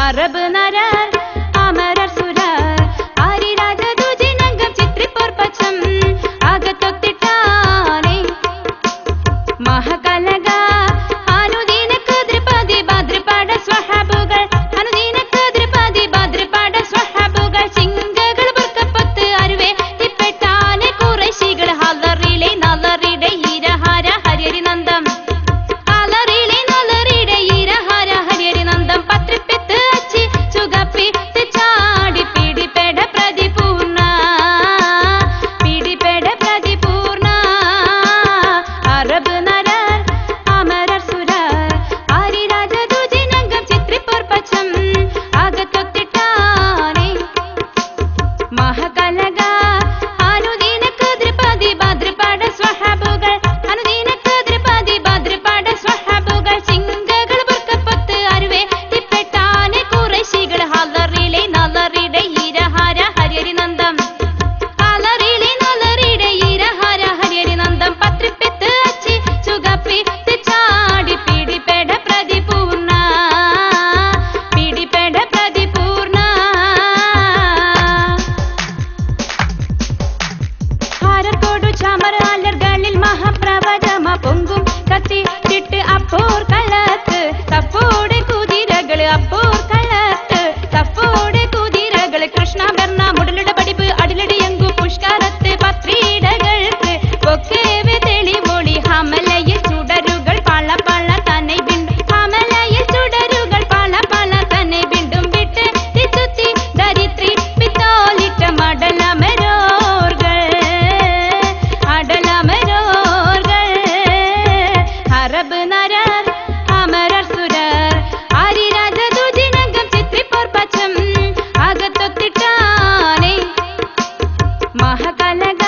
Arab നരർ അമരർ സുരർ ആരിരാജ ദുജിനംഗം ചിത്രിപ്പോർ പച്ചം അകത്തൊത്തിട്ടാനെ മഹകലക അനുദീന കദ്രപതി ഭദ്രപാട സ്വഹാബുകൾ അനുദീന കദ്രപതി ഭദ്രപാട സ്വഹാബുകൾ സിംഗകൾ ബർക്കപ്പത്ത് അരുവേ തിപ്പെട്ടാനെ കുറേശികൾ ഹലറിലെ നലറിടെ ഈരഹാര ഹരിയരി നന്ദം ഹലറിലെ നലറിടെ ഈരഹാര ഹരിയരി നന്ദം പത്രിപ്പെത്ത് അച്ചി ചുഗപ്പി ചാടി പീഡിപേട പ്രതിപൂർണ പീഡിപേട പ്രതിപൂർണ അറബ് നരർ അമരർ സുരർ ആരിരാജ ദുജിനംഗം ചിത്രിപ്പോർ പച്ചം അകത്തൊത്തിട്ടാനെ മഹകലക അനുദീന കദ്രപതി ഭദ്രപാട സ്വഹാബുകൾ അനുദീന കദ്രപതി ഭദ്രപാട സ്വഹാബുകൾ സിംഗകൾ ബർക്കപ്പത്ത് അരുവേ തിപ്പെട്ടാനെ കുറേശികൾ ഹലറിലെ നലറിടെ ഈരഹാര ഹരിയരി നന്ദം ഹലറിലെ നലറിടെ ഈരഹാര ഹരിയരി നന്ദം പത്രിപ്പെത്ത് അച്ചി ചുഗപ്പി ചാടി പീഡിപേട പ്രതിപൂർണ പീഡിപേട പ്രതിപൂർണ ഹാരർകോടു ചാമർ അലർകളിൽ മഹാപ്രവചമ പൊങ്കും കത്തി ചിട്ട് അപ്പോർ കളത്ത് തപ്പോടെ കുതിരകൾ അപ്പോർ കളത്ത് തപ്പോടെ കുതിരകൾ കൃഷ്ണ ബർണ മുടലുടെ പഠിപ്പ് അടിലടിയങ്കു പുഷ്കരത്ത് പത്രീടകൾക്ക് പൊക്കേവെ തെളിമൊളി ഹമലയിൽ ചുടരുകൾ പള പള തന്നെ ബിണ്ടും ഹമലയിൽ ചുടരുകൾ പള പള തന്നെ ബിണ്ടും വിട്ട് തിച്ചുത്തി ദരിത്രി പിത്തോലിട്ട മടലമരോർകൾ അടലമരോർകൾ അറബ് നരർ അമരർ സുരർ ആരിരാജ ദുജിനംഗം ചിത്രിപ്പോർ പച്ചം അകത്തൊത്തിട്ടാനെ മഹകലക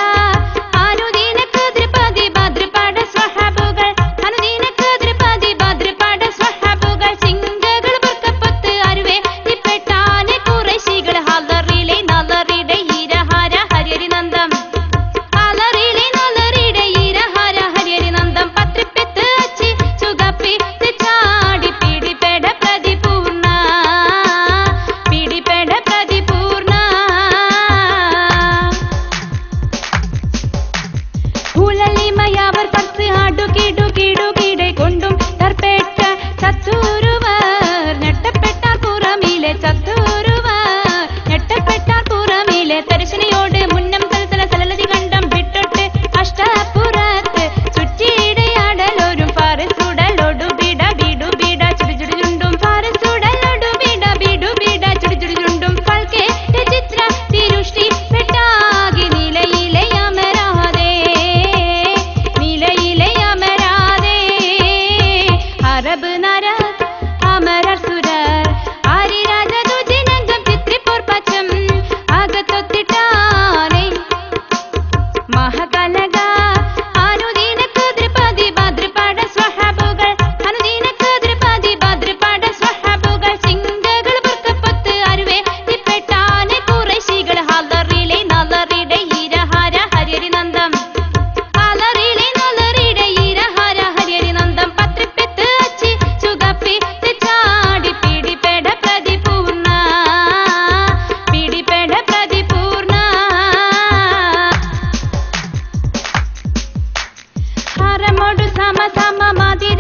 അനുദീന കദ്രപതി ഭദ്രപാട സ്വഹാബുകൾ അനുദീന കദ്രപതി ഭദ്രപാട സ്വഹാബുകൾ സിംഗകൾ ബർക്കപ്പത്ത് അരുവേ തിപ്പെട്ടാനെ കുറേശികൾ ഹലറിലെ നലറിടെ ഈരഹാര ഹരിയരി നന്ദം ഹലറിലെ നലറിടെ ഈരഹാര ഹരിയരി നന്ദം പത്രിപ്പെത്ത് അച്ചി ചുഗപ്പി ചാടി പീഡിപേട പ്രതിപൂർണ പീഡിപേട പ്രതിപൂർണ ഹുലലിമയവർ പത്ത് ആടുകിടുകിടുകിടെ കൊണ്ടും തർപ്പേട്ട ചത്തൂരുവർ ഞെട്ടപ്പെട്ട പുറമിലെ ചത്തൂരുവർ ഞെട്ടപ്പെട്ട പുറമിലെ തരിശനയോട് മുന്നം തലതല സലലതി കണ്ടം വിട്ടൊട്ട് അഷ്ടപുറത്ത് ചുറ്റിയുടെ അടലോരും പാറസുടലോടു ബിട ബിടു ബിട ചുടുചുടുചുണ്ടും പാറസുടലോടു ബിട ബിടു ബിട ചുടുചുടുചുണ്ടും ഫൽക്കെ ചിത്ര തിരുഷ്ടി പെട്ടാകി നിലയിലെ അമരാതെ നിലയിലെ അമരാതെ അറബ് നരർ അമരർ സുരർ ആരിരാജ ദുജിനംഗം ചിത്രിപ്പോർ പച്ചം അകത്തൊത്തിട്ടാനെ മഹകലക അനുദീന കദ്രപതി ഭദ്രപാട സ്വഹാബുകൾ അനുദീന കദ്രപതി ഭദ്രപാട സ്വഹാബുകൾ സിംഗകൾ ബർക്കപ്പത്ത് അരുവേ തിപ്പെട്ടാനെ കുറേശികൾ ഹലറിലെ നലറിടെ ഈരഹാര ഹരിയരി നന്ദം ഹലറിലെ നലറിടെ ഈരഹാര ഹരിയരി നന്ദം പത്രിപ്പെത്ത് അച്ചി ചുഗപ്പി ചാടി പീഡിപേട പ്രതിപൂർണ പീഡിപേട പ്രതിപൂർണ ഹരമോടു സമ സമ മതി